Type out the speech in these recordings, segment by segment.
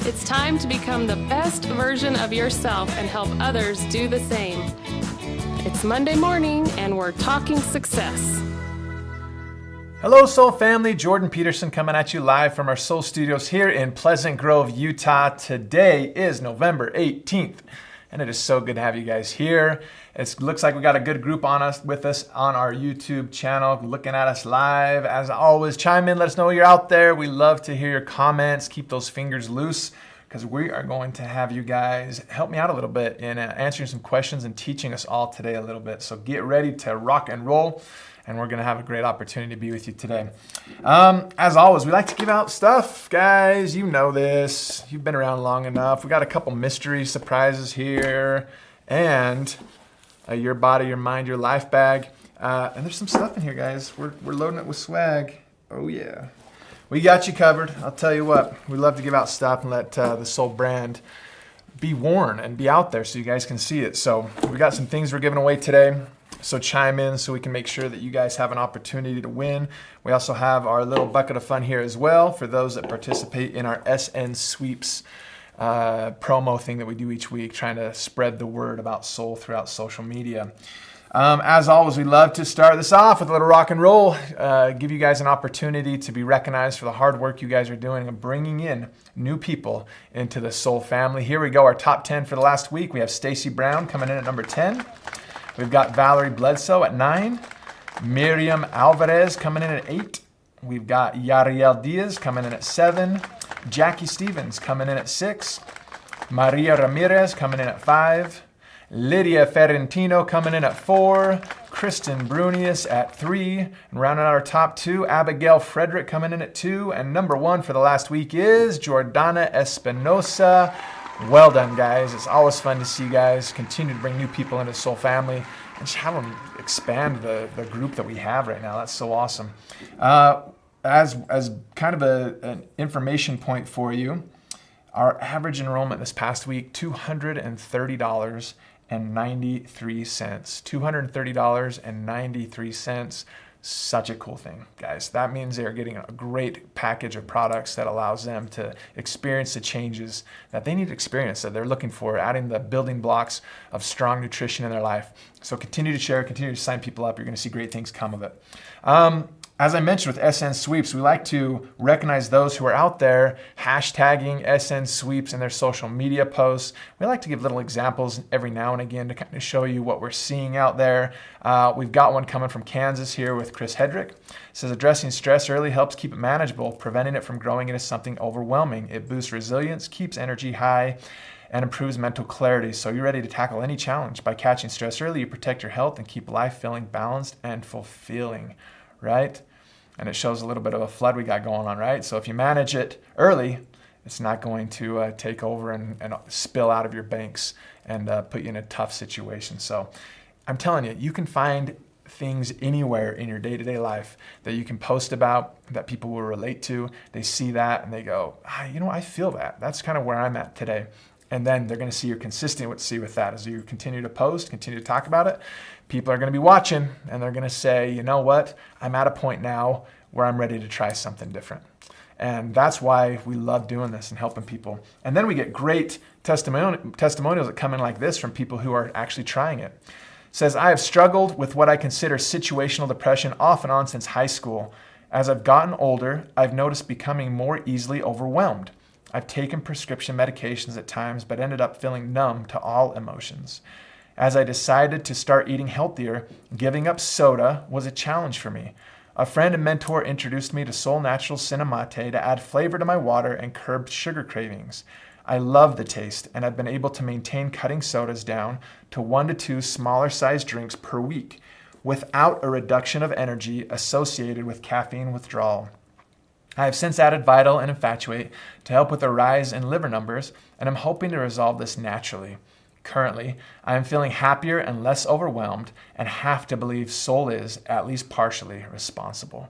It's time to become the best version of yourself and help others do the same. It's Monday morning and we're talking success. Hello, Soul family. Jordan Peterson coming at you live from our Soul Studios here in Pleasant Grove, Utah. Today is November 18th, and it is so good to have you guys here. It looks like we got a good group with us on our YouTube channel, looking at us live. As always, chime in, let us know you're out there. We love to hear your comments. Keep those fingers loose, because we are going to have you guys help me out a little bit in answering some questions and teaching us all today a little bit. So get ready to rock and roll, and we're going to have a great opportunity to be with you today. As always, we like to give out stuff, guys. You know this. You've been around long enough. We got a couple mystery surprises here, and your body, your mind, your life bag. And there's some stuff in here, guys. We're loading it with swag. Oh, yeah. We got you covered. I'll tell you what, we love to give out stuff and let the Soul brand be worn and be out there so you guys can see it. So we got some things we're giving away today. So chime in so we can make sure that you guys have an opportunity to win. We also have our little bucket of fun here as well for those that participate in our SN Sweeps promo thing that we do each week, trying to spread the word about Soul throughout social media. As always, we love to start this off with a little rock and roll, give you guys an opportunity to be recognized for the hard work you guys are doing and bringing in new people into the Soul family. Here we go, our top 10 for the last week. We have Stacy Brown coming in at number 10. We've got Valerie Bledsoe at 9. Miriam Alvarez coming in at 8. We've got Yariel Diaz coming in at 7. Jackie Stevens coming in at 6. Maria Ramirez coming in at 5. Lydia Ferrentino coming in at 4. Kristen Brunius at 3. And rounding out our top 2, Abigail Frederick coming in at 2. And number 1 for the last week is Jordana Espinosa. Well done, guys. It's always fun to see you guys continue to bring new people into the Soul family and just have them expand the group that we have right now. That's so awesome. As kind of an information point for you, our average enrollment this past week, $230.93. $230.93. Such a cool thing, guys. That means they're getting a great package of products that allows them to experience the changes that they need to experience, that they're looking for, adding the building blocks of strong nutrition in their life. So continue to share, continue to sign people up. You're going to see great things come of it. As I mentioned with SN Sweeps, we like to recognize those who are out there hashtagging SN Sweeps in their social media posts. We like to give little examples every now and again to kind of show you what we're seeing out there. We've got one coming from Kansas here with Chris Hedrick. It says, addressing stress early helps keep it manageable, preventing it from growing into something overwhelming. It boosts resilience, keeps energy high, and improves mental clarity. So you're ready to tackle any challenge. By catching stress early, you protect your health and keep life feeling balanced and fulfilling, right? And it shows a little bit of a flood we got going on, right? So if you manage it early, it's not going to take over and spill out of your banks and put you in a tough situation. So I'm telling you, you can find things anywhere in your day-to-day life that you can post about, that people will relate to. They see that and they go, I feel that. That's kind of where I'm at today. And then they're going to see you're consistent with that. As you continue to post, continue to talk about it, people are going to be watching and they're going to say, you know what? I'm at a point now where I'm ready to try something different. And that's why we love doing this and helping people. And then we get great testimonials that come in like this from people who are actually trying it. It says, I have struggled with what I consider situational depression off and on since high school. As I've gotten older, I've noticed becoming more easily overwhelmed. I've taken prescription medications at times, but ended up feeling numb to all emotions. As I decided to start eating healthier, giving up soda was a challenge for me. A friend and mentor introduced me to Soul Natural Cinnamate to add flavor to my water and curb sugar cravings. I love the taste, and I've been able to maintain cutting sodas down to 1 to 2 smaller sized drinks per week without a reduction of energy associated with caffeine withdrawal. I have since added Vital and Infatuate to help with a rise in liver numbers, and I'm hoping to resolve this naturally. Currently, I am feeling happier and less overwhelmed and have to believe Soul is, at least partially, responsible.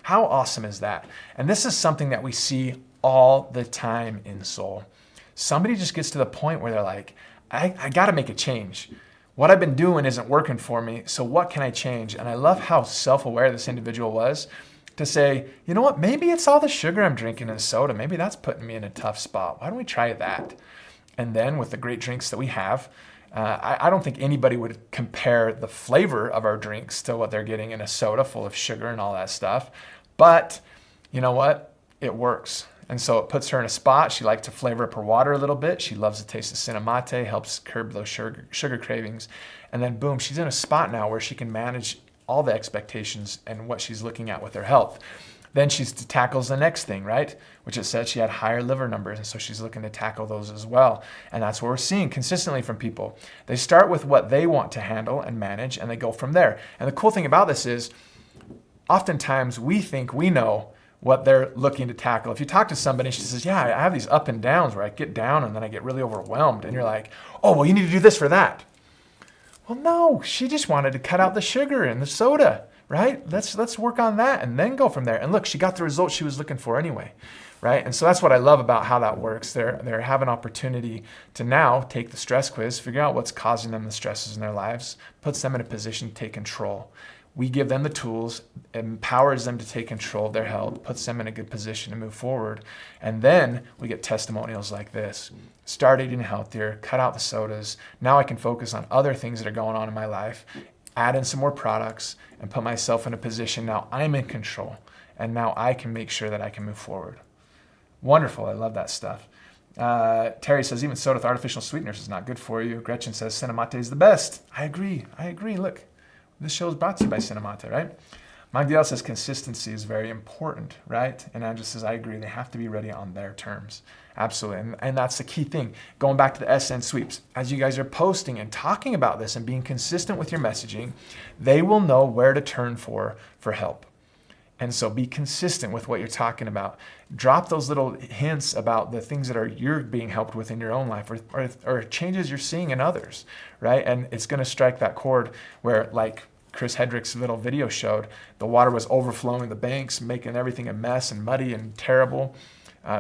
How awesome is that? And this is something that we see all the time in Soul. Somebody just gets to the point where they're like, I got to make a change. What I've been doing isn't working for me, so what can I change? And I love how self-aware this individual was. to say, you know what, maybe it's all the sugar I'm drinking in soda. Maybe that's putting me in a tough spot. Why don't we try that? And then with the great drinks that we have, I don't think anybody would compare the flavor of our drinks to what they're getting in a soda full of sugar and all that stuff. But you know what? It works. And so it puts her in a spot. She likes to flavor up her water a little bit. She loves the taste of Cinnamate, helps curb those sugar cravings. And then boom, she's in a spot now where she can manage all the expectations and what she's looking at with her health. Then she tackles the next thing, right? Which it said she had higher liver numbers, and so she's looking to tackle those as well. And that's what we're seeing consistently from people. They start with what they want to handle and manage, and they go from there. And the cool thing about this is, oftentimes we think we know what they're looking to tackle. If you talk to somebody, she says, yeah, I have these up and downs where I get down and then I get really overwhelmed. And you're like, oh, well, you need to do this for that. Well, no, she just wanted to cut out the sugar and the soda, right? Let's work on that and then go from there. And look, she got the results she was looking for anyway, right? And so that's what I love about how that works. They have an opportunity to now take the stress quiz, figure out what's causing them the stresses in their lives, puts them in a position to take control. We give them the tools, empowers them to take control of their health, puts them in a good position to move forward. And then we get testimonials like this. Start eating healthier, cut out the sodas. Now I can focus on other things that are going on in my life, add in some more products, and put myself in a position now I'm in control. And now I can make sure that I can move forward. Wonderful. I love that stuff. Terry says, even soda with artificial sweeteners is not good for you. Gretchen says, Cinnamate is the best. I agree. Look. This show is brought to you by Cinnamate, right? Magdiel says consistency is very important, right? And Andrew says, I agree. They have to be ready on their terms. Absolutely. And that's the key thing. Going back to the SN sweeps, as you guys are posting and talking about this and being consistent with your messaging, they will know where to turn for help. And so be consistent with what you're talking about. Drop those little hints about the things that you're being helped with in your own life or changes you're seeing in others, right? And it's going to strike that chord where, like Chris Hedrick's little video showed, the water was overflowing the banks, making everything a mess and muddy and terrible.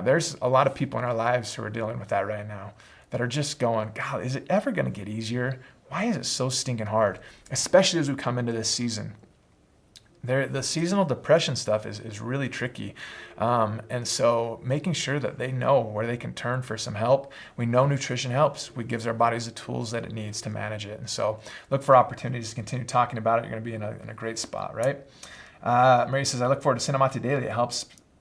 There's a lot of people in our lives who are dealing with that right now that are just going, God, is it ever going to get easier? Why is it so stinking hard? Especially as we come into this season. The seasonal depression stuff is really tricky. And so making sure that they know where they can turn for some help. We know nutrition helps. It gives our bodies the tools that it needs to manage it. And so look for opportunities to continue talking about it. You're going to be in a great spot, right? Marie says, I look forward to Cinnamate Daily.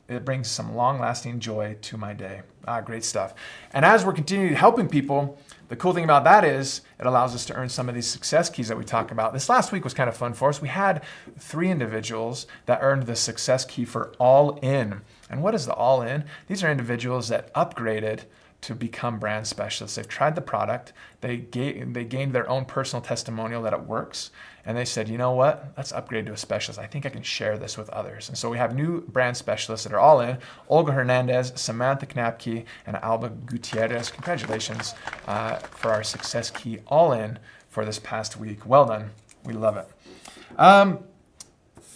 It brings some long-lasting joy to my day. Great stuff. And as we're continuing helping people, the cool thing about that is it allows us to earn some of these success keys that we talk about. This last week was kind of fun for us. We had 3 individuals that earned the success key for All In. And what is the All In? These are individuals that upgraded to become brand specialists. They've tried the product. They gained their own personal testimonial that it works. And they said, you know what? Let's upgrade to a specialist. I think I can share this with others. And so we have new brand specialists that are all in. Olga Hernandez, Samantha Knapke, and Alba Gutierrez. Congratulations for our success key all in for this past week. Well done. We love it.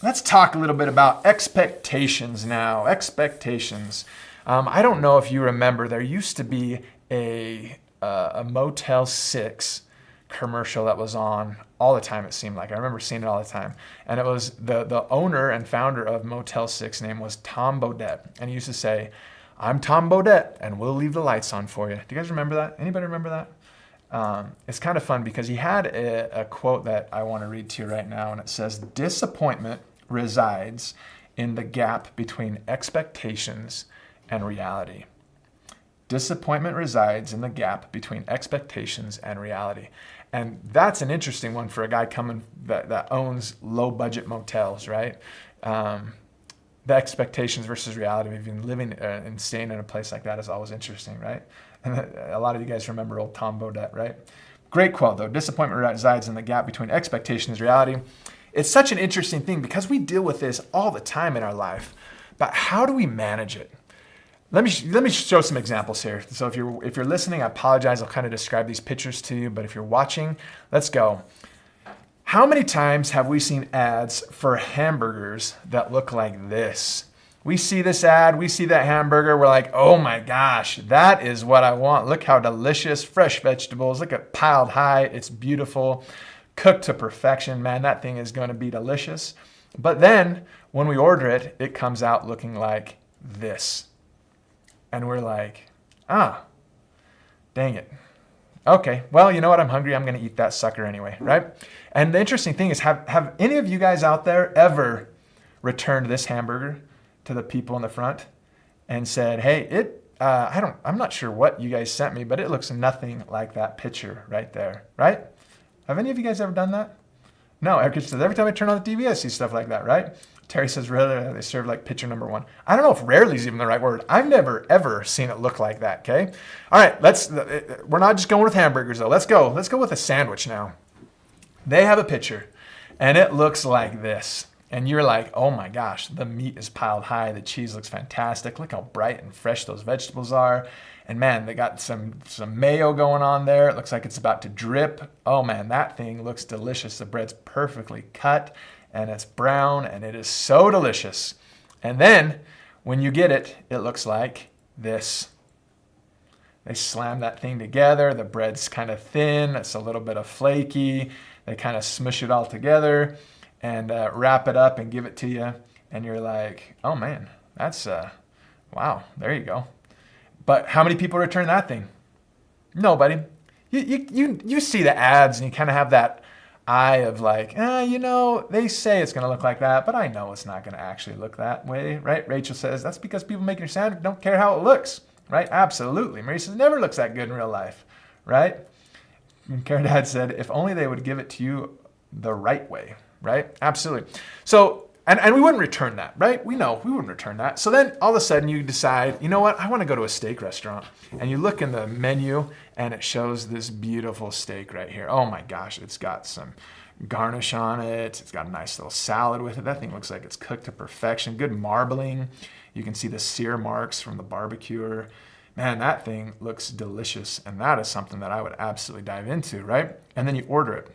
Let's talk a little bit about expectations now. Expectations. I don't know if you remember, there used to be a Motel 6 commercial that was on all the time, it seemed like. I remember seeing it all the time. And it was the owner and founder of Motel 6 name was Tom Bodett. And he used to say, I'm Tom Bodett and we'll leave the lights on for you. Do you guys remember that? Anybody remember that? It's kind of fun because he had a quote that I want to read to you right now. And it says, disappointment resides in the gap between expectations and reality. Disappointment resides in the gap between expectations and reality. And that's an interesting one for a guy coming that owns low budget motels, right? The expectations versus reality of even living and staying in a place like that is always interesting, right? And a lot of you guys remember old Tom Bodett, right? Great quote though. Disappointment resides in the gap between expectations and reality. It's such an interesting thing because we deal with this all the time in our life, but how do we manage it? Let me show some examples here. So if you're listening, I apologize. I'll kind of describe these pictures to you, but if you're watching, let's go. How many times have we seen ads for hamburgers that look like this? We see this ad, we see that hamburger, we're like, oh my gosh, that is what I want. Look how delicious, fresh vegetables, look at piled high, it's beautiful, cooked to perfection. Man, that thing is going to be delicious. But then when we order it, it comes out looking like this. And we're like, dang it. Okay, well, you know what? I'm hungry. I'm going to eat that sucker anyway, right? And the interesting thing is, have any of you guys out there ever returned this hamburger to the people in the front and said, hey, I'm not sure what you guys sent me, but it looks nothing like that picture right there, right? Have any of you guys ever done that? No, Erica says, every time I turn on the TV, I see stuff like that, right? Terry says, rarely they serve like picture number one. I don't know if rarely is even the right word. I've never, ever seen it look like that, okay? All right, we're not just going with hamburgers though. Let's go with a sandwich now. They have a picture and it looks like this. And you're like, oh my gosh, the meat is piled high. The cheese looks fantastic. Look how bright and fresh those vegetables are. And man, they got some mayo going on there. It looks like it's about to drip. Oh man, that thing looks delicious. The bread's perfectly cut and it's brown and it is so delicious. And then when you get it, it looks like this. They slam that thing together. The bread's kind of thin. It's a little bit of flaky. They kind of smush it all together and wrap it up and give it to you. And you're like, oh man, that's, wow, there you go. But how many people return that thing? Nobody. You see the ads and you kind of have that eye of like, they say it's going to look like that, but I know it's not going to actually look that way, right? Rachel says, that's because people making your sandwich don't care how it looks, right? Absolutely. Marie says, it never looks that good in real life, right? And Karen Dad said, if only they would give it to you the right way, right? Absolutely. So, and we wouldn't return that, right? We know we wouldn't return that. So then all of a sudden you decide, you know what? I want to go to a steak restaurant. And you look in the menu and it shows this beautiful steak right here. Oh my gosh, it's got some garnish on it. It's got a nice little salad with it. That thing looks like it's cooked to perfection. Good marbling. You can see the sear marks from the barbecuer. Man, that thing looks delicious. And that is something that I would absolutely dive into, right? And then you order it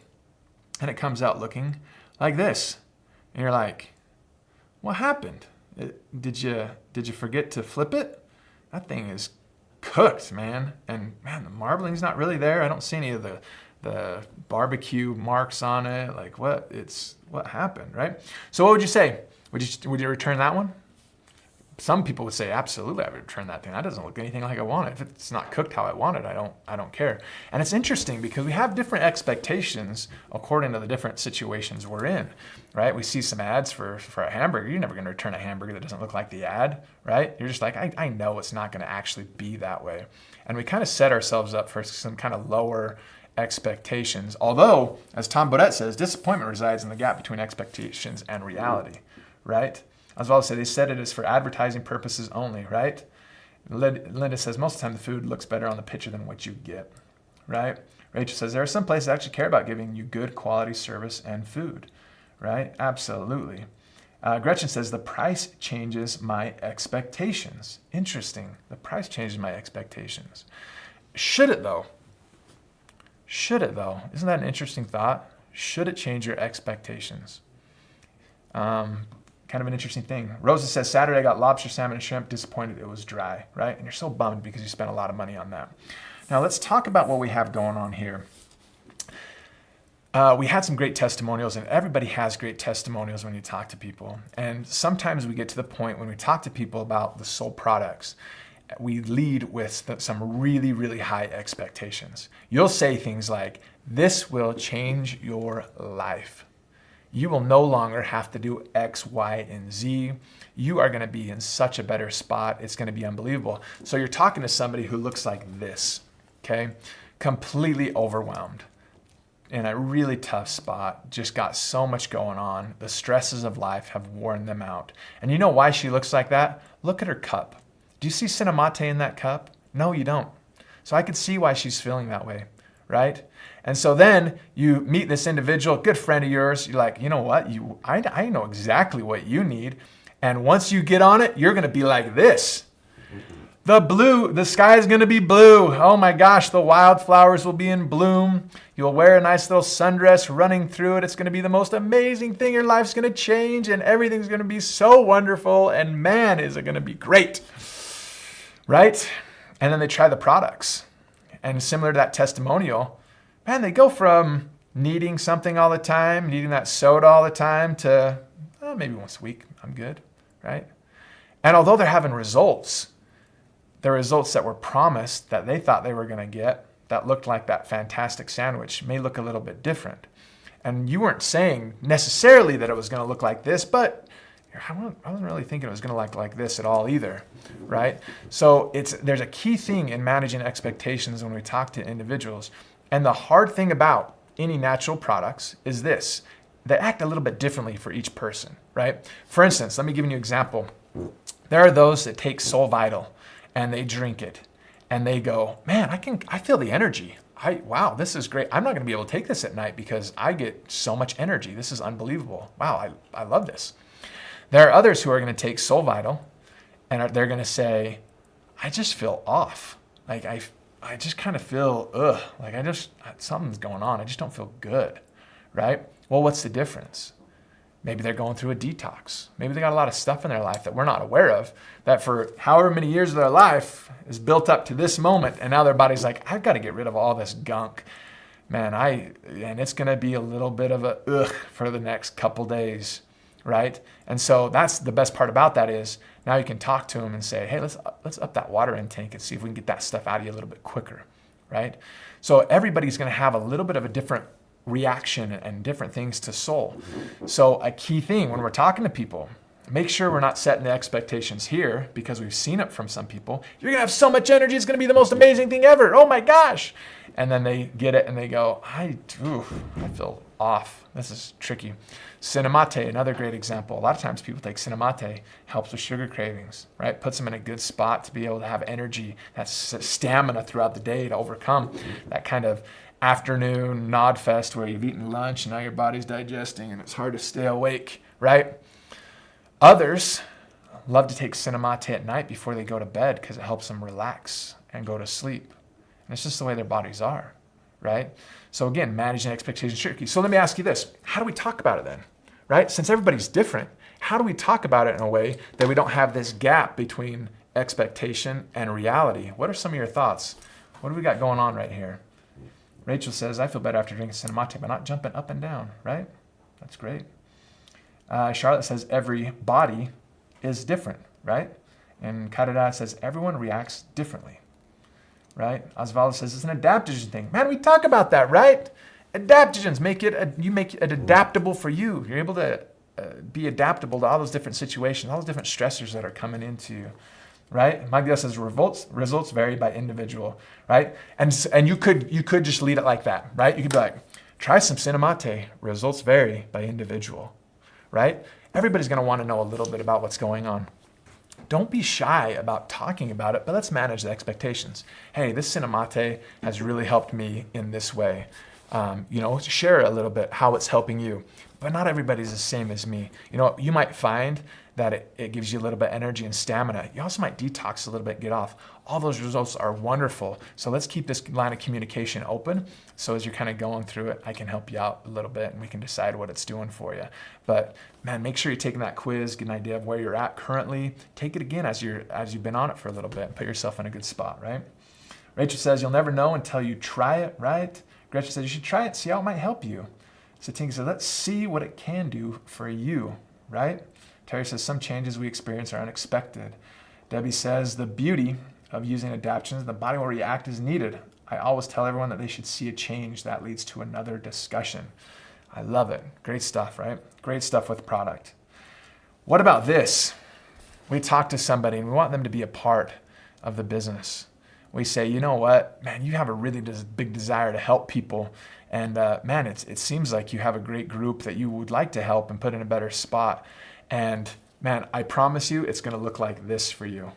and it comes out looking like this. And you're like, what happened? Did you forget to flip it? That thing is cooked, man. And man, the marbling's not really there. I don't see any of the barbecue marks on it. Like what happened, right? So what would you say? Would you return that one? Some people would say, absolutely, I would return that thing. That doesn't look anything like I want it. If it's not cooked how I want it, I don't care. And it's interesting because we have different expectations according to the different situations we're in, right? We see some ads for a hamburger. You're never going to return a hamburger that doesn't look like the ad, right? You're just like, I know it's not going to actually be that way. And we kind of set ourselves up for some kind of lower expectations. Although, as Tom Bodette says, disappointment resides in the gap between expectations and reality, right? As well as say, they said it is for advertising purposes only, right? Linda says, most of the time the food looks better on the picture than what you get, right? Rachel says, there are some places that actually care about giving you good quality service and food, right? Absolutely. Gretchen says, the price changes my expectations. Interesting. The price changes my expectations. Should it though? Should it though? Isn't that an interesting thought? Should it change your expectations? Kind of an interesting thing. Rosa says, Saturday I got lobster, salmon, and shrimp. Disappointed it was dry, right? And you're so bummed because you spent a lot of money on that. Now let's talk about what we have going on here. We had some great testimonials, and everybody has great testimonials when you talk to people. And sometimes we get to the point when we talk to people about the sold products, we lead with some really, really high expectations. You'll say things like, this will change your life. You will no longer have to do X, Y, and Z. You are going to be in such a better spot. It's going to be unbelievable. So you're talking to somebody who looks like this, okay? Completely overwhelmed, in a really tough spot, just got so much going on. The stresses of life have worn them out. And you know why she looks like that? Look at her cup. Do you see Cinnamate in that cup? No, you don't. So I could see why she's feeling that way, right? And so then you meet this individual, good friend of yours. You're like, you know what? I know exactly what you need. And once you get on it, you're going to be like this. The sky is going to be blue. Oh my gosh, the wildflowers will be in bloom. You'll wear a nice little sundress running through it. It's going to be the most amazing thing. Your life's going to change and everything's going to be so wonderful. And man, is it going to be great. Right? And then they try the products. And similar to that testimonial, man, they go from needing something all the time, needing that soda all the time to, maybe once a week, I'm good, right? And although they're having results, the results that were promised that they thought they were going to get that looked like that fantastic sandwich may look a little bit different. And you weren't saying necessarily that it was going to look like this, but I wasn't really thinking it was going to look like this at all either, right? So there's a key thing in managing expectations when we talk to individuals. And the hard thing about any natural products is this: they act a little bit differently for each person, right? For instance, let me give you an example. There are those that take Soul Vital and they drink it and they go, man, I feel the energy. Wow, this is great. I'm not going to be able to take this at night because I get so much energy. This is unbelievable. Wow, I love this. There are others who are going to take Soul Vital and they're going to say, I just feel off. Like I just kind of feel, like something's going on. I just don't feel good, right? Well, what's the difference? Maybe they're going through a detox. Maybe they got a lot of stuff in their life that we're not aware of, that for however many years of their life is built up to this moment. And now their body's like, I've got to get rid of all this gunk. Man, and it's going to be a little bit of a for the next couple days, right? And so that's the best part about that is now you can talk to them and say, hey, let's up that water intake and see if we can get that stuff out of you a little bit quicker, right? So everybody's going to have a little bit of a different reaction and different things to soul. So a key thing when we're talking to people, make sure we're not setting the expectations here, because we've seen it from some people. You're gonna have so much energy, it's gonna be the most amazing thing ever. Oh my gosh. And then they get it and they go, I feel off. This is tricky. Cinnamate, another great example. A lot of times people take Cinnamate, helps with sugar cravings, right? Puts them in a good spot to be able to have energy, that stamina throughout the day to overcome that kind of afternoon nod fest where you've eaten lunch and now your body's digesting and it's hard to stay awake, right? Others love to take Cinnamate at night before they go to bed because it helps them relax and go to sleep. And it's just the way their bodies are, right? So again, managing expectations is tricky. So let me ask you this. How do we talk about it then, right? Since everybody's different, how do we talk about it in a way that we don't have this gap between expectation and reality? What are some of your thoughts? What do we got going on right here? Rachel says, I feel better after drinking Cinnamate, but not jumping up and down, right? That's great. Charlotte says, every body is different, right? And Karada says, everyone reacts differently, right? Osvaldo says, it's an adaptogen thing. Man, we talk about that, right? Adaptogens make it adaptable for you. You're able to be adaptable to all those different situations, all those different stressors that are coming into you. Right? Magda says results vary by individual, right? And you could just lead it like that, right? You could be like, try some Cinnamate, results vary by individual, right? Everybody's gonna wanna know a little bit about what's going on. Don't be shy about talking about it, but let's manage the expectations. Hey, this Cinnamate has really helped me in this way. Share a little bit how it's helping you. But not everybody's the same as me. You might find that it gives you a little bit of energy and stamina. You also might detox a little bit, get off. All those results are wonderful. So let's keep this line of communication open. So as you're kind of going through it, I can help you out a little bit and we can decide what it's doing for you. But man, make sure you're taking that quiz, get an idea of where you're at currently. Take it again as you've been on it for a little bit and put yourself in a good spot, right? Rachel says, you'll never know until you try it, right? Gretchen says, you should try it, see how it might help you. Satinka says, let's see what it can do for you, right? Terry says, some changes we experience are unexpected. Debbie says, the beauty of using adaptogens, the body will react as needed. I always tell everyone that they should see a change that leads to another discussion. I love it. Great stuff, right? Great stuff with product. What about this? We talk to somebody and we want them to be a part of the business. We say, you know what, man, you have a really big desire to help people. And man, it seems like you have a great group that you would like to help and put in a better spot. And man, I promise you, it's going to look like this for you.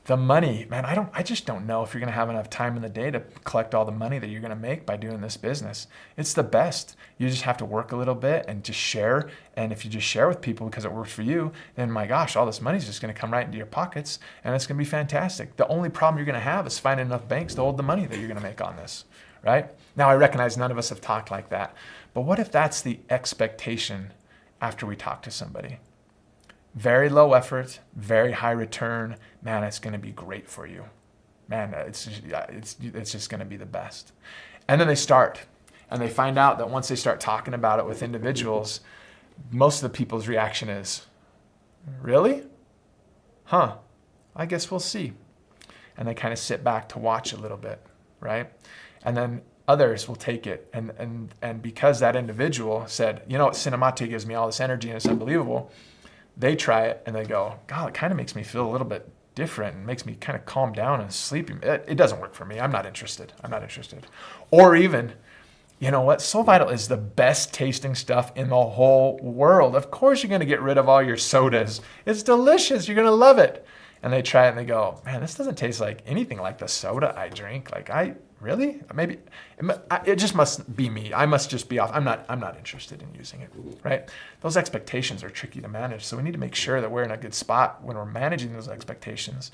The money, man, I just don't know if you're going to have enough time in the day to collect all the money that you're going to make by doing this business. It's the best. You just have to work a little bit and just share. And if you just share with people because it works for you, then my gosh, all this money is just going to come right into your pockets and it's going to be fantastic. The only problem you're going to have is finding enough banks to hold the money that you're going to make on this, right? Now, I recognize none of us have talked like that, but what if that's the expectation after we talk to somebody? Very low effort, very high return. Man, it's going to be great for you. Man, it's just going to be the best. And then they start, and they find out that once they start talking about it with individuals, most of the people's reaction is, really? Huh, I guess we'll see. And they kind of sit back to watch a little bit, right? And then others will take it. And because that individual said, you know what, Cinemate gives me all this energy and it's unbelievable, they try it and they go, God, it kind of makes me feel a little bit different and makes me kind of calm down and sleepy. It doesn't work for me. I'm not interested. Or even, you know what, Soul Vital is the best tasting stuff in the whole world. Of course you're going to get rid of all your sodas. It's delicious. You're going to love it. And they try it and they go, man, this doesn't taste like anything like the soda I drink. Like, really? Maybe it just must be me. I must just be off. I'm not interested in using it, right? Those expectations are tricky to manage. So we need to make sure that we're in a good spot when we're managing those expectations.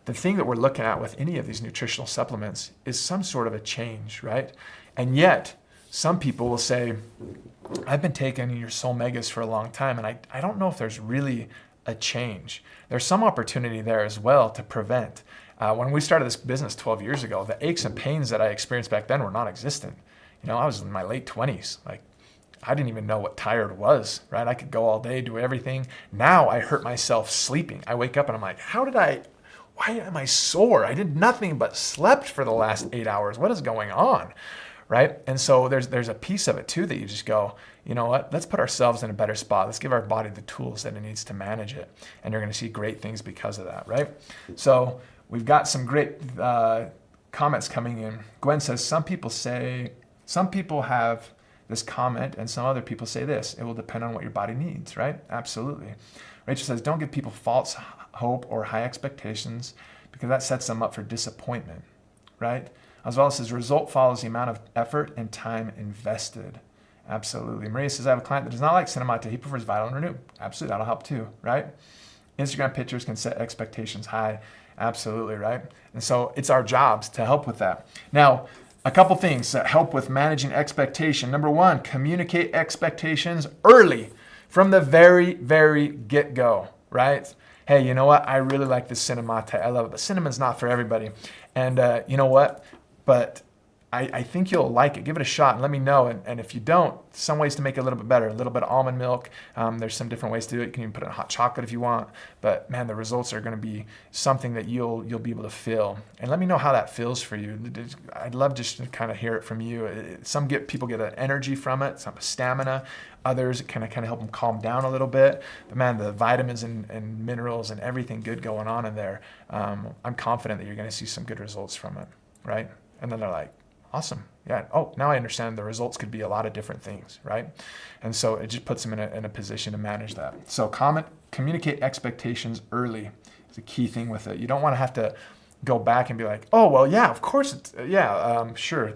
The thing that we're looking at with any of these nutritional supplements is some sort of a change, right? And yet some people will say, I've been taking your Soul Megas for a long time, and I don't know if there's really a change. There's some opportunity there as well to prevent. When we started this business 12 years ago, the aches and pains that I experienced back then were non-existent. You know, I was in my late 20s. Like, I didn't even know what tired was, right? I could go all day, do everything. Now I hurt myself sleeping. I wake up and I'm like, why am I sore? I did nothing but slept for the last 8 hours. What is going on, right? And so there's a piece of it too that you just go, you know what, let's put ourselves in a better spot. Let's give our body the tools that it needs to manage it. And you're going to see great things because of that, right? So we've got some great comments coming in. Gwen says, some people have this comment and some other people say this. It will depend on what your body needs, right? Absolutely. Rachel says, don't give people false hope or high expectations because that sets them up for disappointment, right? As well as says, result follows the amount of effort and time invested. Absolutely. Maria says, I have a client that does not like Cinemate. He prefers Vital and Renew. Absolutely. That'll help too, right? Instagram pictures can set expectations high. Absolutely, right? And so it's our jobs to help with that. Now, a couple things that help with managing expectation. Number one, communicate expectations early from the very, very get-go, right? Hey, you know what? I really like this Cinemate. I love it, but cinnamon's not for everybody. And you know what? But I think you'll like it. Give it a shot and let me know. And if you don't, some ways to make it a little bit better. A little bit of almond milk. There's some different ways to do it. You can even put it in hot chocolate if you want. But man, the results are going to be something that you'll be able to feel. And let me know how that feels for you. I'd love just to kind of hear it from you. Some people get an energy from it, some stamina. Others, it kind of help them calm down a little bit. But man, the vitamins and minerals and everything good going on in there, I'm confident that you're going to see some good results from it, right? And then they're like, awesome. Yeah. Oh, now I understand the results could be a lot of different things, right? And so it just puts them in a position to manage that. So communicate expectations early is a key thing with it. You don't want to have to go back and be like, oh, well, yeah, of course. Sure.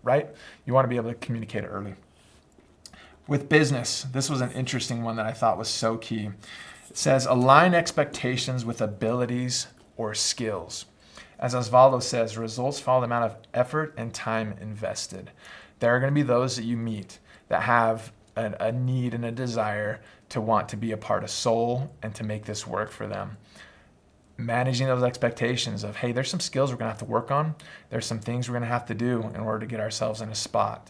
Right? You want to be able to communicate it early. With business, this was an interesting one that I thought was so key. It says, align expectations with abilities or skills. As Osvaldo says, results follow the amount of effort and time invested. There are going to be those that you meet that have a need and a desire to want to be a part of Soul and to make this work for them. Managing those expectations of, hey, there's some skills we're going to have to work on. There's some things we're going to have to do in order to get ourselves in a spot.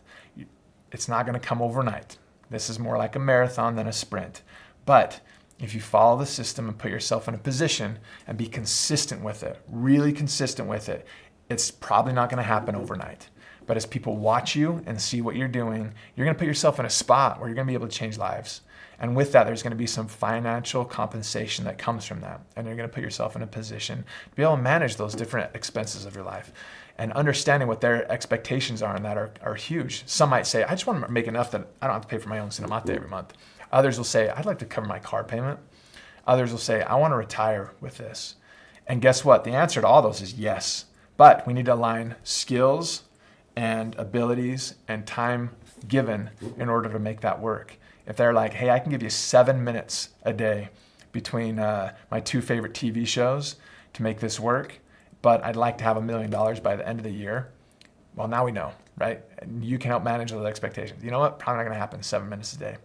It's not going to come overnight. This is more like a marathon than a sprint. But if you follow the system and put yourself in a position and be consistent with it, really consistent with it, it's probably not going to happen overnight. But as people watch you and see what you're doing, you're going to put yourself in a spot where you're going to be able to change lives. And with that, there's going to be some financial compensation that comes from that. And you're going to put yourself in a position to be able to manage those different expenses of your life. And understanding what their expectations are and that are huge. Some might say, I just want to make enough that I don't have to pay for my own Cinemate every month. Others will say, I'd like to cover my car payment. Others will say, I want to retire with this. And guess what? The answer to all those is yes. But we need to align skills and abilities and time given in order to make that work. If they're like, hey, I can give you 7 minutes a day between my two favorite TV shows to make this work, but I'd like to have $1 million by the end of the year. Well, now we know, right? And you can help manage those expectations. You know what? Probably not going to happen 7 minutes a day.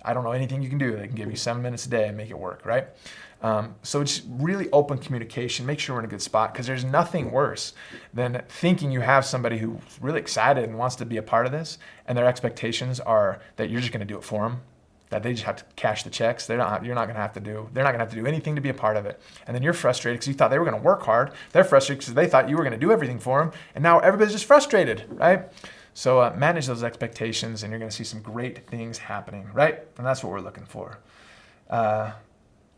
I don't know anything you can do that can give you 7 minutes a day and make it work, right? So it's really open communication. Make sure we're in a good spot because there's nothing worse than thinking you have somebody who's really excited and wants to be a part of this and their expectations are that you're just going to do it for them. that they just have to cash the checks. They're not going to have to do anything to be a part of it. And then you're frustrated because you thought they were going to work hard. They're frustrated because they thought you were going to do everything for them. And now everybody's just frustrated, right? So manage those expectations, and you're going to see some great things happening, right? And that's what we're looking for.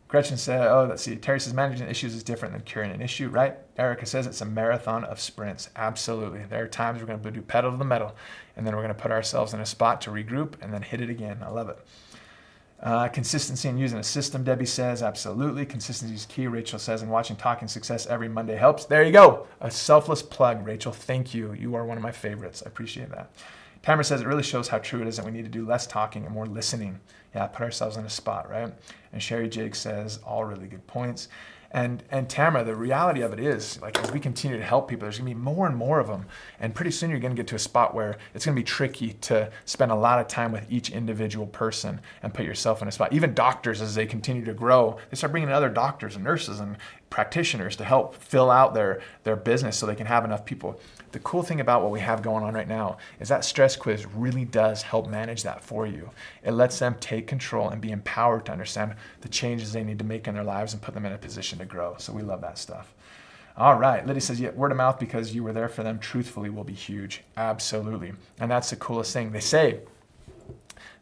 Gretchen said, let's see. Terry says managing issues is different than curing an issue, right? Erica says it's a marathon of sprints. Absolutely. There are times we're going to do pedal to the metal, and then we're going to put ourselves in a spot to regroup and then hit it again. I love it. Consistency in using a system, Debbie says. Absolutely. Consistency is key, Rachel says, and watching Talking Success every Monday helps. There you go. A selfless plug, Rachel. Thank you. You are one of my favorites. I appreciate that. Tamara says it really shows how true it is that we need to do less talking and more listening. Yeah, put ourselves in a spot, right? And Sherry Jake says all really good points. And Tamara, the reality of it is, like, as we continue to help people, there's gonna be more and more of them. And pretty soon you're gonna get to a spot where it's gonna be tricky to spend a lot of time with each individual person and put yourself in a spot. Even doctors, as they continue to grow, they start bringing in other doctors and nurses and practitioners to help fill out their business so they can have enough people. The cool thing about what we have going on right now is that stress quiz really does help manage that for you. It lets them take control and be empowered to understand the changes they need to make in their lives and put them in a position to grow. So we love that stuff. All right, Lydia says, yeah, word of mouth because you were there for them truthfully will be huge. Absolutely. And that's the coolest thing. They say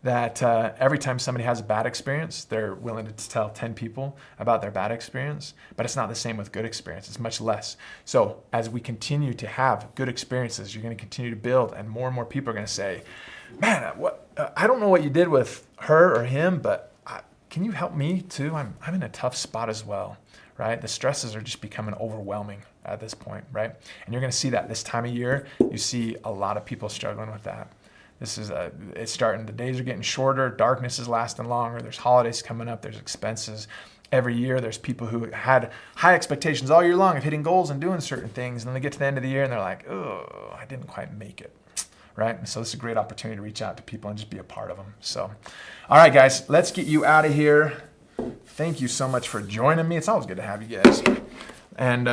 that every time somebody has a bad experience, they're willing to tell 10 people about their bad experience, but it's not the same with good experience. It's much less. So as we continue to have good experiences, you're going to continue to build, and more people are going to say, man, I don't know what you did with her or him, but can you help me too? I'm in a tough spot as well, right? The stresses are just becoming overwhelming at this point, right? And you're going to see that this time of year. You see a lot of people struggling with that. It's starting, the days are getting shorter, darkness is lasting longer, there's holidays coming up, there's expenses. Every year there's people who had high expectations all year long of hitting goals and doing certain things, and then they get to the end of the year and they're like, oh, I didn't quite make it, right? And so this is a great opportunity to reach out to people and just be a part of them. So, all right, guys, let's get you out of here. Thank you so much for joining me. It's always good to have you guys. And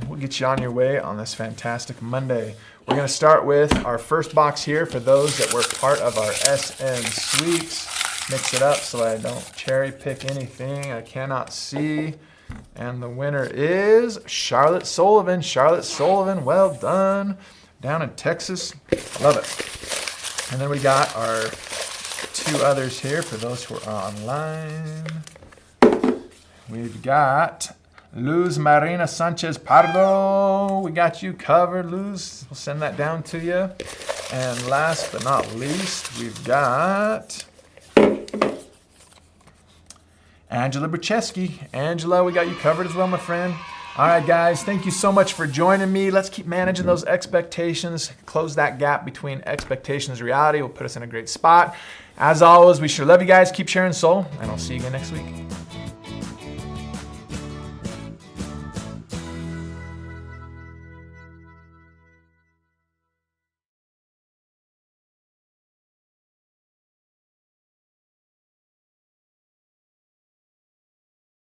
we'll get you on your way on this fantastic Monday. We're going to start with our first box here for those that were part of our SN Sweeps. Mix it up so I don't cherry pick anything I cannot see. And the winner is Charlotte Sullivan. Charlotte Sullivan, well done. Down in Texas. Love it. And then we got our two others here for those who are online. We've got Luz Marina Sanchez Pardo. We got you covered, Luz. We'll send that down to you. And last but not least, we've got Angela Brucheski. Angela, we got you covered as well, my friend. All right, guys, thank you so much for joining me. Let's keep managing those expectations. Close that gap between expectations and reality. Will put us in a great spot. As always, we sure love you guys. Keep sharing soul, and I'll see you again next week.